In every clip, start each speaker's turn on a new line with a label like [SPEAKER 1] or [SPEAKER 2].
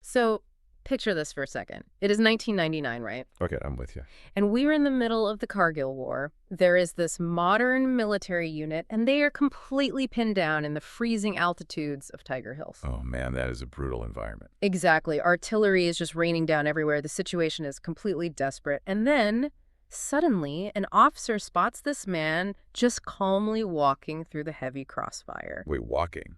[SPEAKER 1] So picture this for a second. It is 1999, right?
[SPEAKER 2] Okay, I'm with you.
[SPEAKER 1] And we are in the middle of the Kargil War. There is this modern military unit, and they are completely pinned down in the freezing altitudes of Tiger Hills.
[SPEAKER 2] Oh, man, that is a brutal environment.
[SPEAKER 1] Exactly. Artillery is just raining down everywhere. The situation is completely desperate. And then, suddenly, an officer spots this man just calmly walking through the heavy crossfire.
[SPEAKER 2] Wait, walking?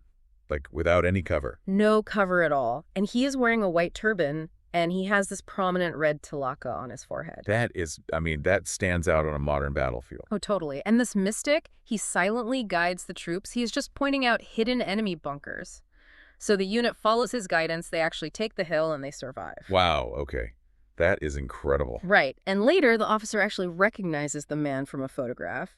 [SPEAKER 2] Like, without any cover?
[SPEAKER 1] No cover at all. And he is wearing a white turban, and he has this prominent red tilaka on his forehead.
[SPEAKER 2] That is, I mean, that stands out on a modern battlefield.
[SPEAKER 1] Oh, totally. And this mystic, he silently guides the troops. He is just pointing out hidden enemy bunkers. So the unit follows his guidance. They actually take the hill, and they survive.
[SPEAKER 2] Wow, okay. That is incredible.
[SPEAKER 1] Right. And later, the officer actually recognizes the man from a photograph.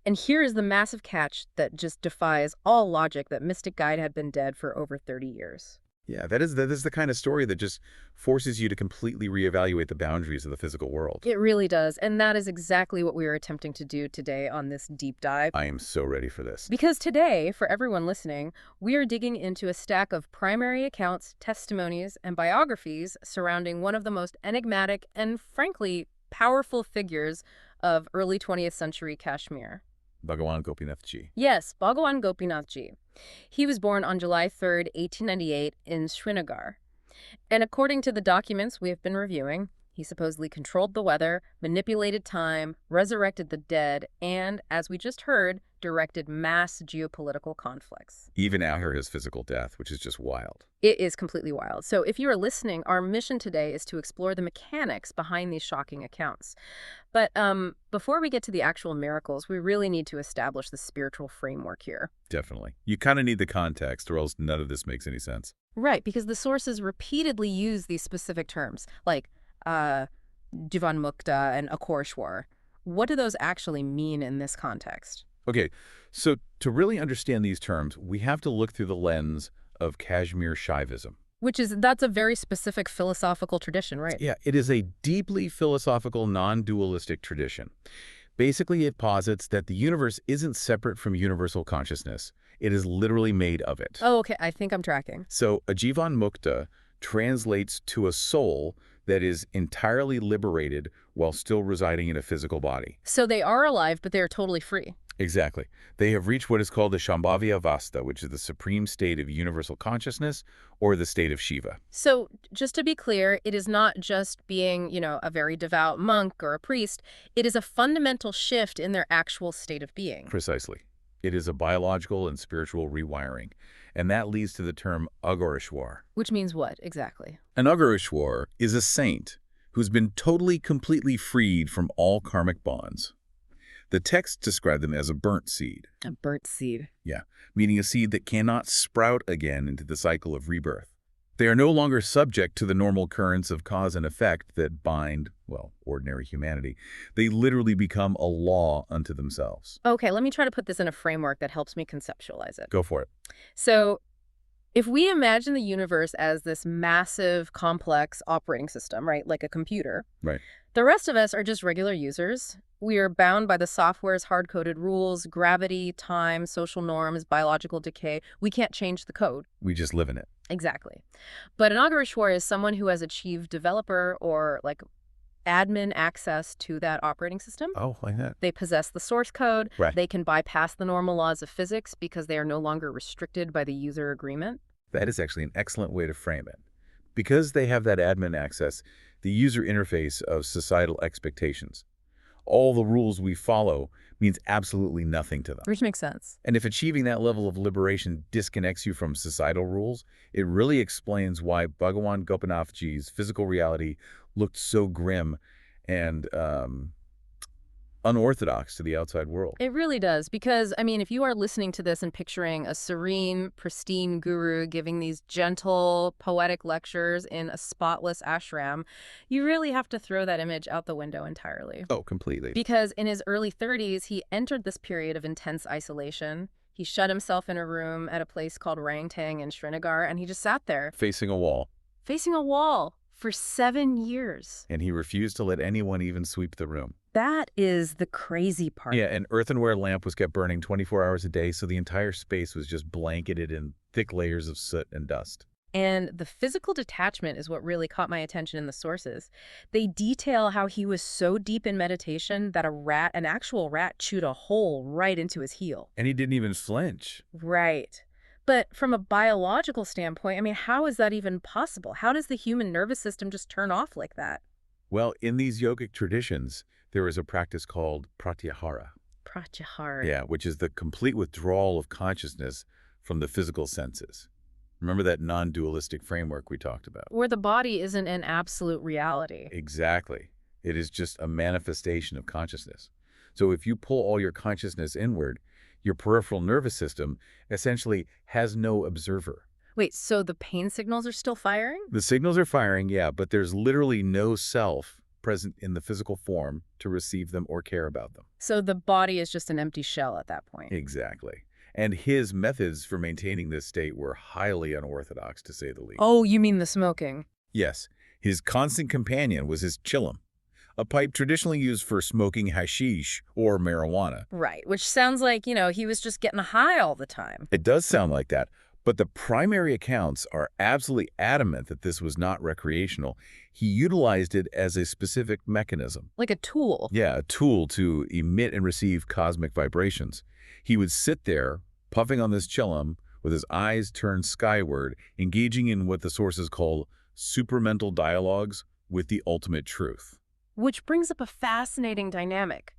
[SPEAKER 1] And here is the massive catch that just defies all logic, that Mystic Guide had been dead for over 30 years.
[SPEAKER 2] Yeah, that is the kind of story that just forces you to completely reevaluate the boundaries of the physical world.
[SPEAKER 1] It really does. And that is exactly what we are attempting to do today on this deep dive.
[SPEAKER 2] I am so ready for this.
[SPEAKER 1] Because today, for everyone listening, we are digging into a stack of primary accounts, testimonies, and biographies surrounding one of the most enigmatic and, frankly, powerful figures of early 20th century Kashmir.
[SPEAKER 2] Bhagawan Gopinath Ji.
[SPEAKER 1] Yes, Bhagwan Gopinath Ji. He was born on July 3rd, 1898 in Srinagar. And according to the documents we have been reviewing, he supposedly controlled the weather, manipulated time, resurrected the dead, and, as we just heard, directed mass geopolitical conflicts.
[SPEAKER 2] Even after his physical death, which is just wild.
[SPEAKER 1] It is completely wild. So if you are listening, our mission today is to explore the mechanics behind these shocking accounts. But before we get to the actual miracles, we really need to establish the spiritual framework here.
[SPEAKER 2] Definitely. You kind of need the context, or else none of this makes any sense.
[SPEAKER 1] Right, because the sources repeatedly use these specific terms, like Jivanmukta and Aghoreshwar. What do those actually mean in this context?
[SPEAKER 2] Okay, so to really understand these terms, we have to look through the lens of Kashmir Shaivism.
[SPEAKER 1] That's a very specific philosophical tradition, right?
[SPEAKER 2] Yeah, it is a deeply philosophical, non-dualistic tradition. Basically, it posits that the universe isn't separate from universal consciousness. It is literally made of it.
[SPEAKER 1] Oh, okay. I think I'm tracking.
[SPEAKER 2] So a Jivanmukta translates to a soul that is entirely liberated while still residing in a physical body.
[SPEAKER 1] So they are alive, but they are totally free.
[SPEAKER 2] Exactly. They have reached what is called the Shambhavi Avastha, which is the supreme state of universal consciousness, or the state of Shiva.
[SPEAKER 1] So just to be clear, it is not just being, a very devout monk or a priest. It is a fundamental shift in their actual state of being.
[SPEAKER 2] Precisely. It is a biological and spiritual rewiring. And that leads to the term Aghoreshwar.
[SPEAKER 1] Which means what, exactly?
[SPEAKER 2] An Aghoreshwar is a saint who's been totally, completely freed from all karmic bonds. The texts describe them as a burnt seed.
[SPEAKER 1] A burnt seed.
[SPEAKER 2] Yeah, meaning a seed that cannot sprout again into the cycle of rebirth. They are no longer subject to the normal currents of cause and effect that bind, ordinary humanity. They literally become a law unto themselves.
[SPEAKER 1] Okay, let me try to put this in a framework that helps me conceptualize it.
[SPEAKER 2] Go for it.
[SPEAKER 1] So if we imagine the universe as this massive, complex operating system, right, like a computer,
[SPEAKER 2] Right.
[SPEAKER 1] The rest of us are just regular users. We are bound by the software's hard-coded rules, gravity, time, social norms, biological decay. We can't change the code.
[SPEAKER 2] We just live in it.
[SPEAKER 1] Exactly. But an Aghoreshwar is someone who has achieved developer or admin access to that operating system.
[SPEAKER 2] Oh, like that.
[SPEAKER 1] They possess the source code.
[SPEAKER 2] Right.
[SPEAKER 1] They can bypass the normal laws of physics because they are no longer restricted by the user agreement.
[SPEAKER 2] That is actually an excellent way to frame it. Because they have that admin access, the user interface of societal expectations, all the rules we follow means absolutely nothing to them.
[SPEAKER 1] Which makes sense.
[SPEAKER 2] And if achieving that level of liberation disconnects you from societal rules, it really explains why Bhagawan Gopinath Ji's physical reality looked so grim and unorthodox to the outside world.
[SPEAKER 1] It really does, because, if you are listening to this and picturing a serene, pristine guru giving these gentle, poetic lectures in a spotless ashram, you really have to throw that image out the window entirely.
[SPEAKER 2] Oh, completely.
[SPEAKER 1] Because in his early 30s, he entered this period of intense isolation. He shut himself in a room at a place called Rangtang in Srinagar, and he just sat there.
[SPEAKER 2] Facing a wall.
[SPEAKER 1] Facing a wall for 7 years.
[SPEAKER 2] And he refused to let anyone even sweep the room.
[SPEAKER 1] That is the crazy part.
[SPEAKER 2] Yeah, an earthenware lamp was kept burning 24 hours a day, so the entire space was just blanketed in thick layers of soot and dust.
[SPEAKER 1] And the physical detachment is what really caught my attention in the sources. They detail how he was so deep in meditation that an actual rat chewed a hole right into his heel.
[SPEAKER 2] And he didn't even flinch.
[SPEAKER 1] Right. But from a biological standpoint, I mean, how is that even possible? How does the human nervous system just turn off like that?
[SPEAKER 2] Well, in these yogic traditions, there is a practice called pratyahara.
[SPEAKER 1] Pratyahara.
[SPEAKER 2] Yeah, which is the complete withdrawal of consciousness from the physical senses. Remember that non-dualistic framework we talked about?
[SPEAKER 1] Where the body isn't an absolute reality.
[SPEAKER 2] Exactly. It is just a manifestation of consciousness. So if you pull all your consciousness inward, your peripheral nervous system essentially has no observer.
[SPEAKER 1] Wait, so the pain signals are still firing?
[SPEAKER 2] The signals are firing, yeah, but there's literally no self present in the physical form to receive them or care about them.
[SPEAKER 1] So the body is just an empty shell at that point.
[SPEAKER 2] Exactly. And his methods for maintaining this state were highly unorthodox, to say the least.
[SPEAKER 1] Oh, you mean the smoking?
[SPEAKER 2] Yes. His constant companion was his chillum, a pipe traditionally used for smoking hashish or marijuana.
[SPEAKER 1] Right, which sounds like, he was just getting high all the time.
[SPEAKER 2] It does sound like that, but the primary accounts are absolutely adamant that this was not recreational. He utilized it as a specific mechanism.
[SPEAKER 1] Like a tool.
[SPEAKER 2] Yeah, a tool to emit and receive cosmic vibrations. He would sit there, puffing on this chillum, with his eyes turned skyward, engaging in what the sources call supramental dialogues with the ultimate truth.
[SPEAKER 1] Which brings up a fascinating dynamic.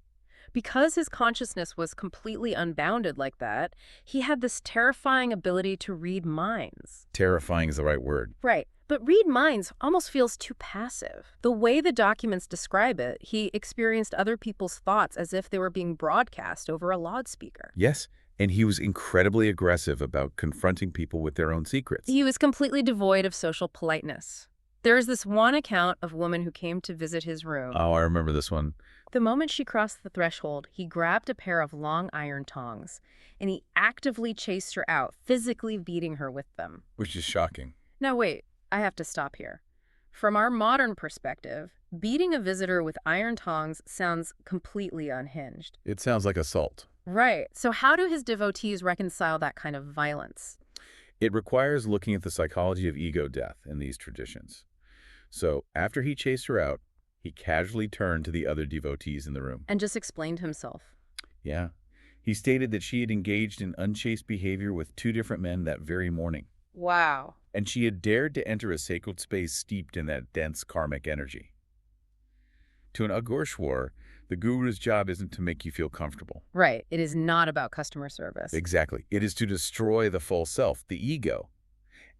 [SPEAKER 1] Because his consciousness was completely unbounded like that, he had this terrifying ability to read minds.
[SPEAKER 2] Terrifying is the right word.
[SPEAKER 1] Right. But read minds almost feels too passive. The way the documents describe it, he experienced other people's thoughts as if they were being broadcast over a loudspeaker.
[SPEAKER 2] Yes, and he was incredibly aggressive about confronting people with their own secrets.
[SPEAKER 1] He was completely devoid of social politeness. There is this one account of a woman who came to visit his room.
[SPEAKER 2] Oh, I remember this one.
[SPEAKER 1] The moment she crossed the threshold, he grabbed a pair of long iron tongs, and he actively chased her out, physically beating her with them.
[SPEAKER 2] Which is shocking.
[SPEAKER 1] Now wait, I have to stop here. From our modern perspective, beating a visitor with iron tongs sounds completely unhinged.
[SPEAKER 2] It sounds like assault.
[SPEAKER 1] Right. So how do his devotees reconcile that kind of violence?
[SPEAKER 2] It requires looking at the psychology of ego death in these traditions. So after he chased her out, he casually turned to the other devotees in the room.
[SPEAKER 1] And just explained himself.
[SPEAKER 2] Yeah. He stated that she had engaged in unchaste behavior with 2 different men that very morning.
[SPEAKER 1] Wow.
[SPEAKER 2] And she had dared to enter a sacred space steeped in that dense karmic energy. To an Aghoreshwar, the guru's job isn't to make you feel comfortable.
[SPEAKER 1] Right. It is not about customer service.
[SPEAKER 2] Exactly. It is to destroy the false self, the ego.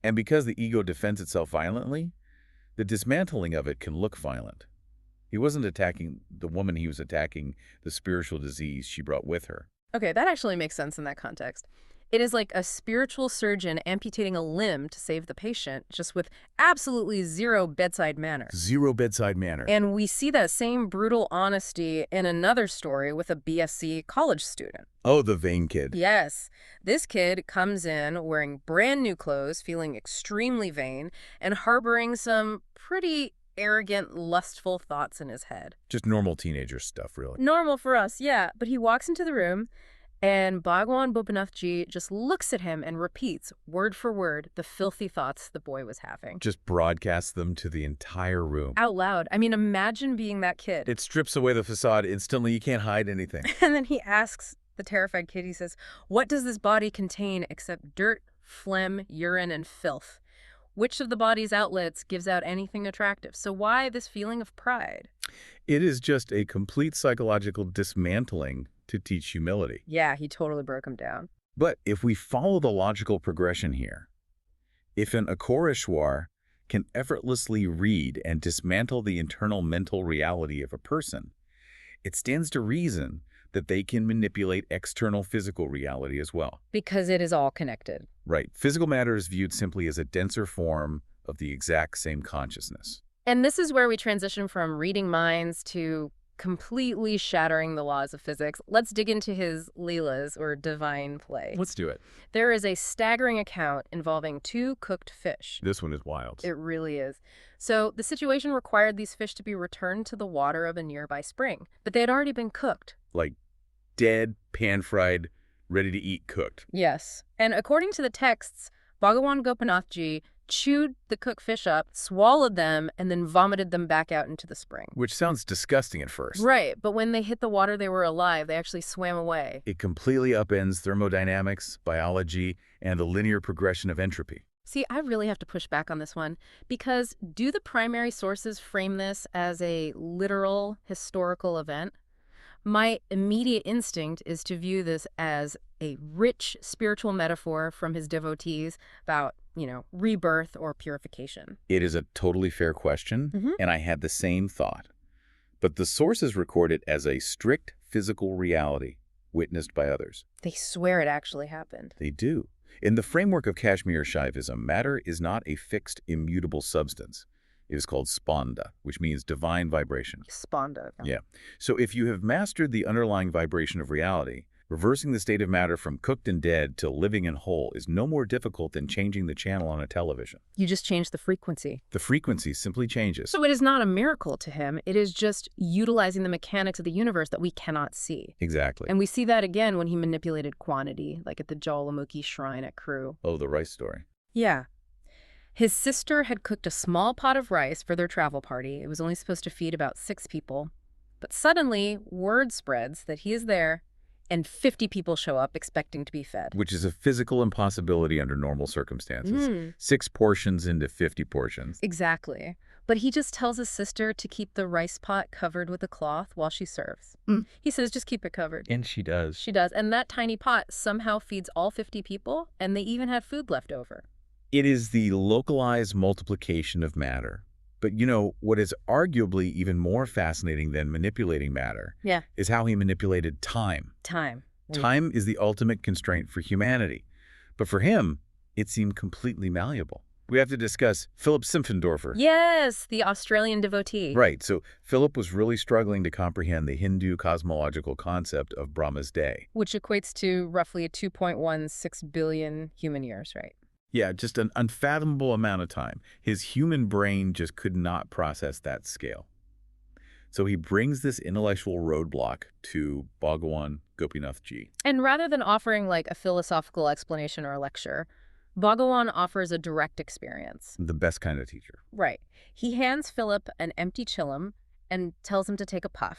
[SPEAKER 2] And because the ego defends itself violently, the dismantling of it can look violent. He wasn't attacking the woman, he was attacking the spiritual disease she brought with her.
[SPEAKER 1] Okay, that actually makes sense in that context. It is like a spiritual surgeon amputating a limb to save the patient, just with absolutely zero bedside manner.
[SPEAKER 2] Zero bedside manner.
[SPEAKER 1] And we see that same brutal honesty in another story with a BSc college student.
[SPEAKER 2] Oh, the vain kid.
[SPEAKER 1] Yes. This kid comes in wearing brand new clothes, feeling extremely vain, and harboring some pretty arrogant, lustful thoughts in his head.
[SPEAKER 2] Just normal teenager stuff, really.
[SPEAKER 1] Normal for us, yeah. But he walks into the room, and Bhagwan Gopinath Ji just looks at him and repeats, word for word, the filthy thoughts the boy was having.
[SPEAKER 2] Just broadcasts them to the entire room.
[SPEAKER 1] Out loud. I mean, imagine being that kid.
[SPEAKER 2] It strips away the facade instantly. You can't hide anything.
[SPEAKER 1] And then he asks the terrified kid, he says, what does this body contain except dirt, phlegm, urine, and filth? Which of the body's outlets gives out anything attractive? So why this feeling of pride?
[SPEAKER 2] It is just a complete psychological dismantling to teach humility.
[SPEAKER 1] Yeah, he totally broke him down.
[SPEAKER 2] But if we follow the logical progression here, if an Aghoreshwar can effortlessly read and dismantle the internal mental reality of a person, it stands to reason that they can manipulate external physical reality as well.
[SPEAKER 1] Because it is all connected.
[SPEAKER 2] Right. Physical matter is viewed simply as a denser form of the exact same consciousness.
[SPEAKER 1] And this is where we transition from reading minds to completely shattering the laws of physics. Let's dig into his leelas, or divine play.
[SPEAKER 2] Let's do it.
[SPEAKER 1] There is a staggering account involving 2 cooked fish.
[SPEAKER 2] This one is wild.
[SPEAKER 1] It really is. So the situation required these fish to be returned to the water of a nearby spring, but they had already been cooked.
[SPEAKER 2] Like dead, pan-fried, ready to eat, cooked.
[SPEAKER 1] Yes. And according to the texts, Bhagawan Gopinath Ji chewed the cooked fish up, swallowed them, and then vomited them back out into the spring.
[SPEAKER 2] Which sounds disgusting at first.
[SPEAKER 1] Right, but when they hit the water, they were alive. They actually swam away.
[SPEAKER 2] It completely upends thermodynamics, biology, and the linear progression of entropy.
[SPEAKER 1] See, I really have to push back on this one, because do the primary sources frame this as a literal historical event? My immediate instinct is to view this as a rich spiritual metaphor from his devotees about, rebirth or purification.
[SPEAKER 2] It is a totally fair question, and I had the same thought. But the sources record it as a strict physical reality witnessed by others.
[SPEAKER 1] They swear it actually happened.
[SPEAKER 2] They do. In the framework of Kashmir Shaivism, matter is not a fixed, immutable substance. It is called spanda, which means divine vibration.
[SPEAKER 1] Spanda.
[SPEAKER 2] Yeah. So if you have mastered the underlying vibration of reality, reversing the state of matter from cooked and dead to living and whole is no more difficult than changing the channel on a television.
[SPEAKER 1] You just change the frequency.
[SPEAKER 2] The frequency simply changes.
[SPEAKER 1] So it is not a miracle to him. It is just utilizing the mechanics of the universe that we cannot see.
[SPEAKER 2] Exactly.
[SPEAKER 1] And we see that again when he manipulated quantity, like at the Jawalamukhi shrine at Kru.
[SPEAKER 2] Oh, the rice story.
[SPEAKER 1] Yeah. His sister had cooked a small pot of rice for their travel party. It was only supposed to feed about 6 people. But suddenly, word spreads that he is there, and 50 people show up expecting to be fed.
[SPEAKER 2] Which is a physical impossibility under normal circumstances. 6 portions into 50 portions.
[SPEAKER 1] Exactly. But he just tells his sister to keep the rice pot covered with a cloth while she serves. He says, just keep it covered.
[SPEAKER 2] And she does.
[SPEAKER 1] She does. And that tiny pot somehow feeds all 50 people, and they even had food left over.
[SPEAKER 2] It is the localized multiplication of matter. But what is arguably even more fascinating than manipulating matter is how he manipulated time.
[SPEAKER 1] Time.
[SPEAKER 2] Time is the ultimate constraint for humanity. But for him, it seemed completely malleable. We have to discuss Philip Simpfendorfer.
[SPEAKER 1] Yes, the Australian devotee.
[SPEAKER 2] Right. So Philip was really struggling to comprehend the Hindu cosmological concept of Brahma's day.
[SPEAKER 1] Which equates to roughly 2.16 billion human years, right?
[SPEAKER 2] Yeah, just an unfathomable amount of time. His human brain just could not process that scale. So he brings this intellectual roadblock to Bhagwan Gopinath Ji.
[SPEAKER 1] And rather than offering like a philosophical explanation or a lecture, Bhagawan offers a direct experience.
[SPEAKER 2] The best kind of teacher.
[SPEAKER 1] Right. He hands Philip an empty chillum and tells him to take a puff.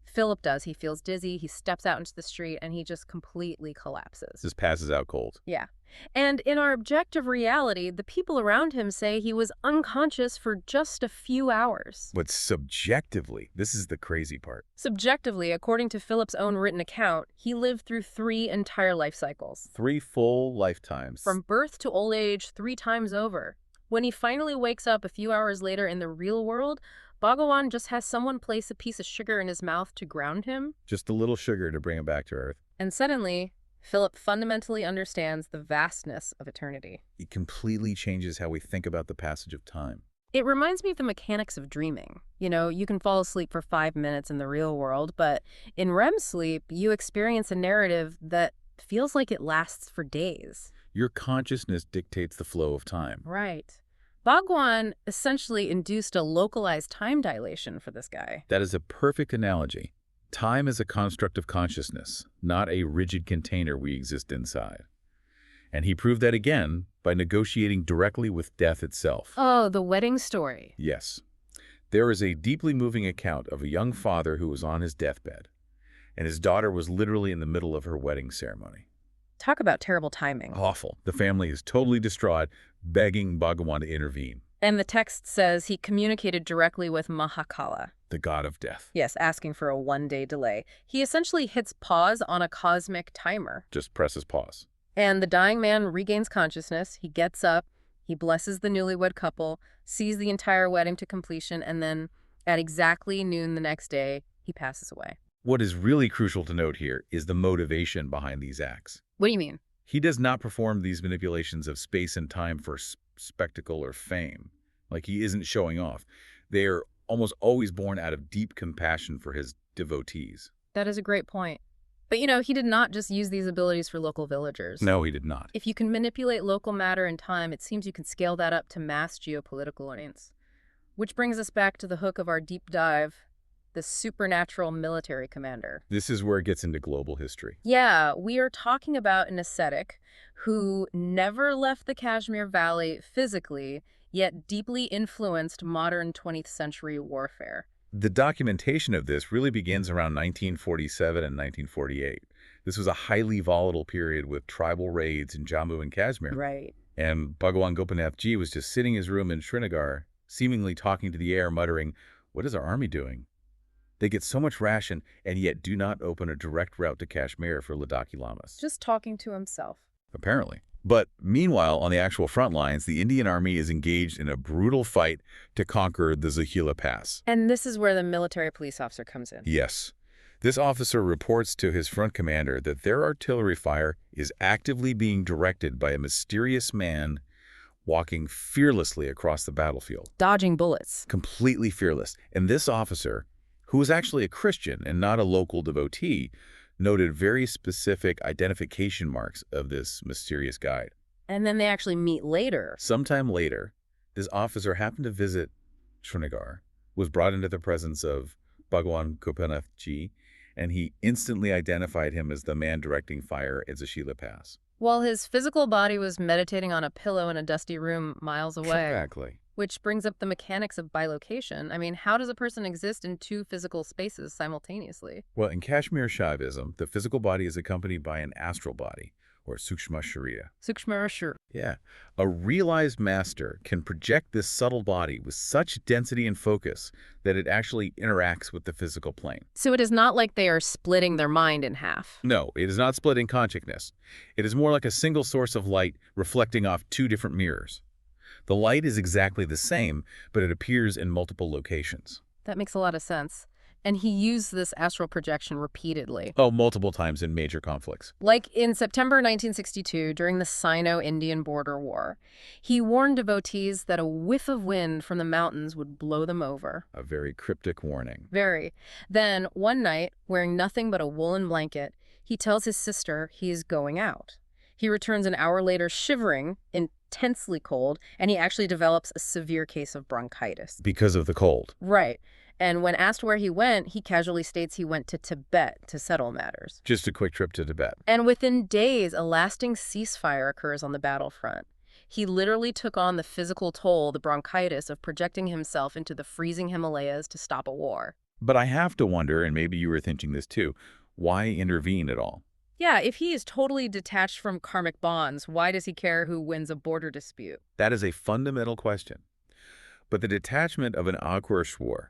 [SPEAKER 1] Philip does. He feels dizzy. He steps out into the street and he just completely collapses.
[SPEAKER 2] Just passes out cold.
[SPEAKER 1] Yeah. And in our objective reality, the people around him say he was unconscious for just a few hours.
[SPEAKER 2] But subjectively, this is the crazy part.
[SPEAKER 1] Subjectively, according to Philip's own written account, he lived through 3 entire life cycles.
[SPEAKER 2] 3 full lifetimes.
[SPEAKER 1] From birth to old age 3 times over. When he finally wakes up a few hours later in the real world, Bhagawan just has someone place a piece of sugar in his mouth to ground him.
[SPEAKER 2] Just a little sugar to bring him back to earth.
[SPEAKER 1] And suddenly, Philip fundamentally understands the vastness of eternity.
[SPEAKER 2] It completely changes how we think about the passage of time.
[SPEAKER 1] It reminds me of the mechanics of dreaming. You can fall asleep for 5 minutes in the real world, but in REM sleep, you experience a narrative that feels like it lasts for days.
[SPEAKER 2] Your consciousness dictates the flow of time.
[SPEAKER 1] Right. Bhagwan essentially induced a localized time dilation for this guy.
[SPEAKER 2] That is a perfect analogy. Time is a construct of consciousness, not a rigid container we exist inside. And he proved that again by negotiating directly with death itself.
[SPEAKER 1] Oh, the wedding story.
[SPEAKER 2] Yes. There is a deeply moving account of a young father who was on his deathbed, and his daughter was literally in the middle of her wedding ceremony.
[SPEAKER 1] Talk about terrible timing.
[SPEAKER 2] Awful. The family is totally distraught, begging Bhagawan to intervene.
[SPEAKER 1] And the text says he communicated directly with Mahakala.
[SPEAKER 2] The god of death.
[SPEAKER 1] Yes, asking for a 1-day delay. He essentially hits pause on a cosmic timer.
[SPEAKER 2] Just presses pause.
[SPEAKER 1] And the dying man regains consciousness. He gets up, he blesses the newlywed couple, sees the entire wedding to completion, and then at exactly noon the next day, he passes away.
[SPEAKER 2] What is really crucial to note here is the motivation behind these acts.
[SPEAKER 1] What do you mean?
[SPEAKER 2] He does not perform these manipulations of space and time for spectacle or fame. Like, he isn't showing off. They are almost always born out of deep compassion for his devotees.
[SPEAKER 1] That is a great point. But he did not just use these abilities for local villagers.
[SPEAKER 2] No, he did not.
[SPEAKER 1] If you can manipulate local matter and time, it seems you can scale that up to mass geopolitical audience. Which brings us back to the hook of our deep dive. the supernatural military commander.
[SPEAKER 2] This is where it gets into global history.
[SPEAKER 1] Yeah, we are talking about an ascetic who never left the Kashmir Valley physically, yet deeply influenced modern 20th century warfare.
[SPEAKER 2] The documentation of this really begins around 1947 and 1948. This was a highly volatile period with tribal raids in Jammu and Kashmir.
[SPEAKER 1] Right.
[SPEAKER 2] And Bhagawan Gopinath Ji was just sitting in his room in Srinagar, seemingly talking to the air, muttering, "What is our army doing? They get so much ration and yet do not open a direct route to Kashmir for Ladakhi Lamas."
[SPEAKER 1] Just talking to himself.
[SPEAKER 2] Apparently. But meanwhile, on the actual front lines, the Indian army is engaged in a brutal fight to conquer the Zohila Pass.
[SPEAKER 1] And this is where the military police officer comes in.
[SPEAKER 2] Yes. This officer reports to his front commander that their artillery fire is actively being directed by a mysterious man walking fearlessly across the battlefield.
[SPEAKER 1] Dodging bullets.
[SPEAKER 2] Completely fearless. And this officer, who was actually a Christian and not a local devotee, noted very specific identification marks of this mysterious guide.
[SPEAKER 1] And then they actually meet later.
[SPEAKER 2] Sometime later, this officer happened to visit Srinagar, was brought into the presence of Bhagwan Gopinath Ji, and he instantly identified him as the man directing fire at Zohila Pass.
[SPEAKER 1] While his physical body was meditating on a pillow in a dusty room miles away.
[SPEAKER 2] Exactly.
[SPEAKER 1] Which brings up the mechanics of bilocation. I mean, how does a person exist in two physical spaces simultaneously?
[SPEAKER 2] Well, in Kashmir Shaivism, the physical body is accompanied by an astral body, or sukshma sharira.
[SPEAKER 1] Sukshma sharira.
[SPEAKER 2] Yeah. A realized master can project this subtle body with such density and focus that it actually interacts with the physical plane.
[SPEAKER 1] So it is not like they are splitting their mind in half.
[SPEAKER 2] No, it is not splitting consciousness. It is more like a single source of light reflecting off two different mirrors. The light is exactly the same, but it appears in multiple locations.
[SPEAKER 1] That makes a lot of sense. And he used this astral projection repeatedly.
[SPEAKER 2] Oh, multiple times in major conflicts.
[SPEAKER 1] Like in September 1962, during the Sino-Indian border war, he warned devotees that a whiff of wind from the mountains would blow them over.
[SPEAKER 2] A very cryptic warning.
[SPEAKER 1] Very. Then, one night, wearing nothing but a woolen blanket, he tells his sister he is going out. He returns an hour later shivering, intensely cold, and he actually develops a severe case of bronchitis.
[SPEAKER 2] Because of the cold.
[SPEAKER 1] Right. And when asked where he went, he casually states he went to Tibet to settle matters.
[SPEAKER 2] Just a quick trip to Tibet.
[SPEAKER 1] And within days, a lasting ceasefire occurs on the battlefront. He literally took on the physical toll, the bronchitis, of projecting himself into the freezing Himalayas to stop a war.
[SPEAKER 2] But I have to wonder, and maybe you were thinking this too, why intervene at all?
[SPEAKER 1] Yeah, if he is totally detached from karmic bonds, why does he care who wins a border dispute?
[SPEAKER 2] That is a fundamental question. But the detachment of an Aghoreshwar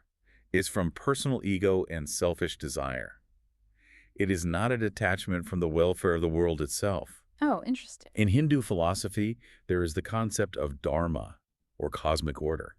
[SPEAKER 2] is from personal ego and selfish desire. It is not a detachment from the welfare of the world itself.
[SPEAKER 1] Oh, interesting.
[SPEAKER 2] In Hindu philosophy, there is the concept of dharma, or cosmic order.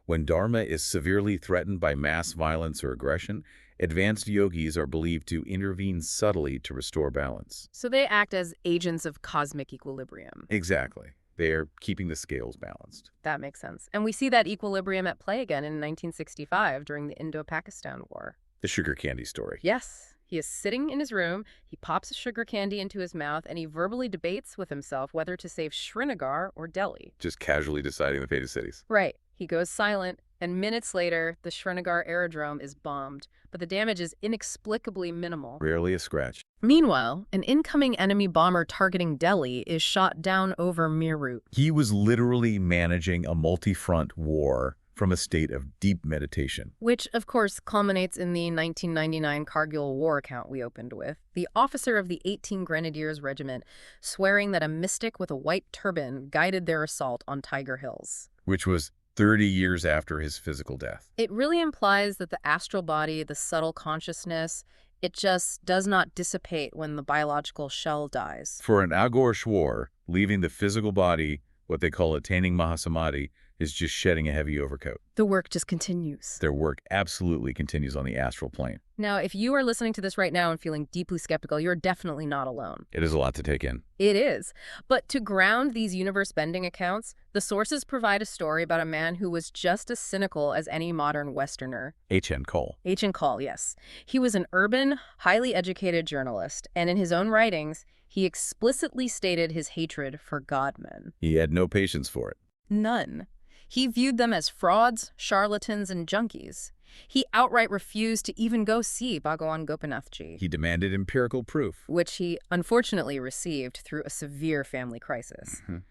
[SPEAKER 2] When dharma is severely threatened by mass violence or aggression, advanced yogis are believed to intervene subtly to restore balance.
[SPEAKER 1] So they act as agents of cosmic equilibrium.
[SPEAKER 2] Exactly. They are keeping the scales balanced.
[SPEAKER 1] That makes sense. And we see that equilibrium at play again in 1965 during the Indo-Pakistan War.
[SPEAKER 2] The sugar candy story.
[SPEAKER 1] Yes. He is sitting in his room, he pops a sugar candy into his mouth, and he verbally debates with himself whether to save Srinagar or Delhi.
[SPEAKER 2] Just casually deciding the fate of cities.
[SPEAKER 1] Right. He goes silent, and minutes later, the Srinagar aerodrome is bombed, but the damage is inexplicably minimal.
[SPEAKER 2] Rarely a scratch.
[SPEAKER 1] Meanwhile, an incoming enemy bomber targeting Delhi is shot down over Meerut.
[SPEAKER 2] He was literally managing a multi-front war from a state of deep meditation.
[SPEAKER 1] Which, of course, culminates in the 1999 Kargil War account we opened with. The officer of the 18 Grenadiers Regiment swearing that a mystic with a white turban guided their assault on Tiger Hills.
[SPEAKER 2] Which was 30 years after his physical death.
[SPEAKER 1] It really implies that the astral body, the subtle consciousness, it just does not dissipate when the biological shell dies.
[SPEAKER 2] For an Aghoreshwar, leaving the physical body, what they call attaining Mahasamadhi, is just shedding a heavy overcoat.
[SPEAKER 1] The work just continues.
[SPEAKER 2] Their work absolutely continues on the astral plane.
[SPEAKER 1] Now, if you are listening to this right now and feeling deeply skeptical, you're definitely not alone.
[SPEAKER 2] It is a lot to take in.
[SPEAKER 1] It is. But to ground these universe-bending accounts, the sources provide a story about a man who was just as cynical as any modern Westerner.
[SPEAKER 2] H.N. Cole.
[SPEAKER 1] H.N. Cole, yes. He was an urban, highly educated journalist, and in his own writings, he explicitly stated his hatred for godmen.
[SPEAKER 2] He had no patience for it.
[SPEAKER 1] None. He viewed them as frauds, charlatans, and junkies. He outright refused to even go see Bhagawan Gopinath Ji,
[SPEAKER 2] He demanded empirical proof.
[SPEAKER 1] which he unfortunately received through a severe family crisis.
[SPEAKER 2] Mhm.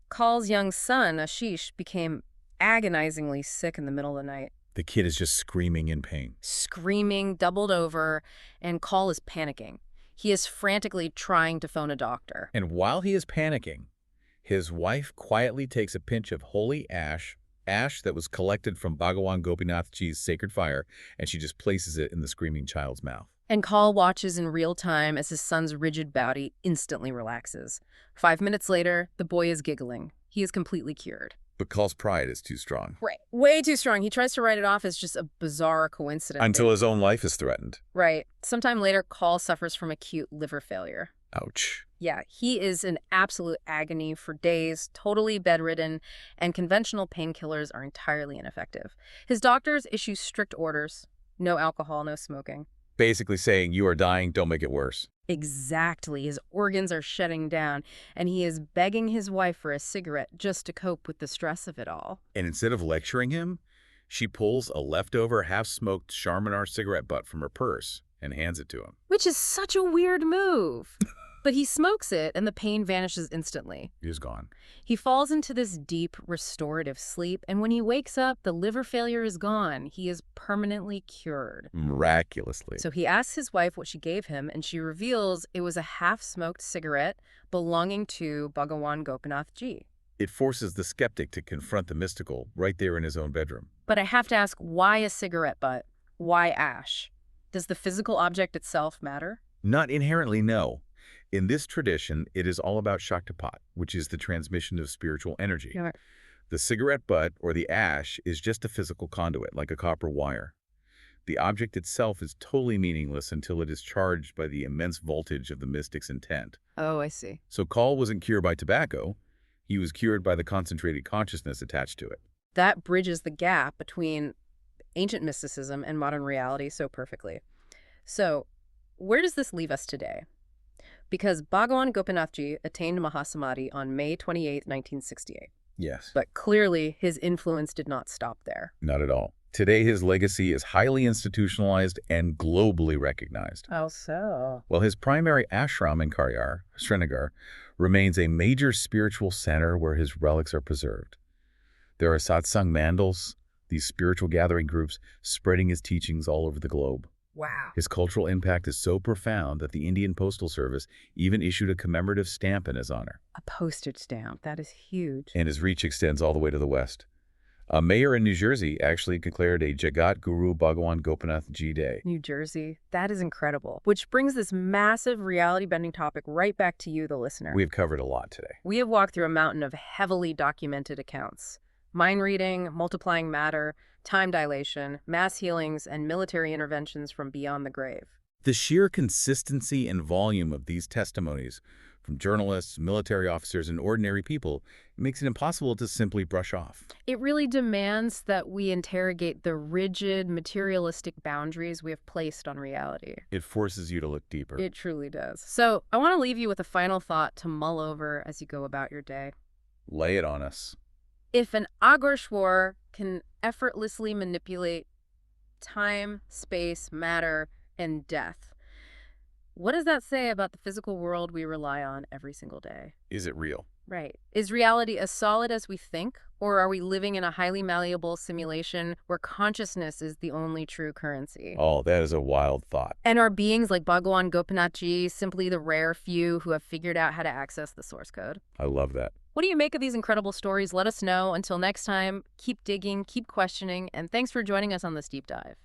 [SPEAKER 1] Kal's young son, Ashish, became agonizingly sick in the middle of the night,
[SPEAKER 2] The kid is just screaming in pain.
[SPEAKER 1] screaming, doubled over, and Kal is panicking. He is frantically trying to phone a doctor.
[SPEAKER 2] And while he is panicking, his wife quietly takes a pinch of holy ash that was collected from Bhagawan Gopinath Ji's sacred fire, and she just places it in the screaming child's mouth.
[SPEAKER 1] And Kal watches in real time as his son's rigid body instantly relaxes. 5 minutes later, the boy is giggling. He is completely cured.
[SPEAKER 2] But Kal's pride is too strong.
[SPEAKER 1] Right. Way too strong. He tries to write it off as just a bizarre coincidence.
[SPEAKER 2] Until his own life is threatened.
[SPEAKER 1] Right. Sometime later, Kal suffers from acute liver failure.
[SPEAKER 2] Ouch.
[SPEAKER 1] Yeah, he is in absolute agony for days, totally bedridden, and conventional painkillers are entirely ineffective. His doctors issue strict orders: no alcohol, no smoking.
[SPEAKER 2] Basically saying, you are dying, don't make it worse.
[SPEAKER 1] Exactly. His organs are shutting down, and he is begging his wife for a cigarette just to cope with the stress of it all.
[SPEAKER 2] And instead of lecturing him, she pulls a leftover half-smoked Charminar cigarette butt from her purse and hands it to him.
[SPEAKER 1] Which is such a weird move. But he smokes it, and the pain vanishes instantly.
[SPEAKER 2] He's gone.
[SPEAKER 1] He falls into this deep, restorative sleep, and when he wakes up, the liver failure is gone. He is permanently cured.
[SPEAKER 2] Miraculously.
[SPEAKER 1] So he asks his wife what she gave him, and she reveals it was a half-smoked cigarette belonging to Bhagawan Gopinath Ji.
[SPEAKER 2] It forces the skeptic to confront the mystical right there in his own bedroom.
[SPEAKER 1] But I have to ask, why a cigarette butt? Why ash? Does the physical object itself matter?
[SPEAKER 2] Not inherently, no. In this tradition, it is all about Shaktipat, which is the transmission of spiritual energy.
[SPEAKER 1] Yeah.
[SPEAKER 2] The cigarette butt, or the ash, is just a physical conduit, like a copper wire. The object itself is totally meaningless until it is charged by the immense voltage of the mystic's intent.
[SPEAKER 1] Oh, I see.
[SPEAKER 2] So Kal wasn't cured by tobacco. He was cured by the concentrated consciousness attached to it.
[SPEAKER 1] That bridges the gap between ancient mysticism and modern reality so perfectly. So, where does this leave us today? Because Bhagawan Gopinath Ji attained Mahasamadhi on May 28, 1968.
[SPEAKER 2] Yes.
[SPEAKER 1] But clearly, his influence did not stop there.
[SPEAKER 2] Not at all. Today, his legacy is highly institutionalized and globally recognized.
[SPEAKER 1] How so?
[SPEAKER 2] While his primary ashram in Karyar, Srinagar, remains a major spiritual center where his relics are preserved. There are satsang mandals, these spiritual gathering groups, spreading his teachings all over the globe.
[SPEAKER 1] Wow.
[SPEAKER 2] His cultural impact is so profound that the Indian Postal Service even issued a commemorative stamp in his honor.
[SPEAKER 1] A postage stamp. That is huge.
[SPEAKER 2] And his reach extends all the way to the west. A mayor in New Jersey actually declared a Jagat Guru Bhagawan Gopinath Ji Day.
[SPEAKER 1] New Jersey. That is incredible. Which brings this massive reality-bending topic right back to you, the listener.
[SPEAKER 2] We've covered a lot today.
[SPEAKER 1] We have walked through a mountain of heavily documented accounts. Mind reading, multiplying matter, time dilation, mass healings, and military interventions from beyond the grave.
[SPEAKER 2] The sheer consistency and volume of these testimonies from journalists, military officers, and ordinary people makes it impossible to simply brush off.
[SPEAKER 1] It really demands that we interrogate the rigid, materialistic boundaries we have placed on reality.
[SPEAKER 2] It forces you to look deeper.
[SPEAKER 1] It truly does. So I want to leave you with a final thought to mull over as you go about your day.
[SPEAKER 2] Lay it on us.
[SPEAKER 1] If an Aghoreshwar can effortlessly manipulate time, space, matter, and death, what does that say about the physical world we rely on every single day?
[SPEAKER 2] Is it real?
[SPEAKER 1] Right. Is reality as solid as we think, or are we living in a highly malleable simulation where consciousness is the only true currency?
[SPEAKER 2] Oh, that is a wild thought.
[SPEAKER 1] And are beings like Bhagawan Gopinath Ji simply the rare few who have figured out how to access the source code?
[SPEAKER 2] I love that.
[SPEAKER 1] What do you make of these incredible stories? Let us know. Until next time, keep digging, keep questioning, and thanks for joining us on this deep dive.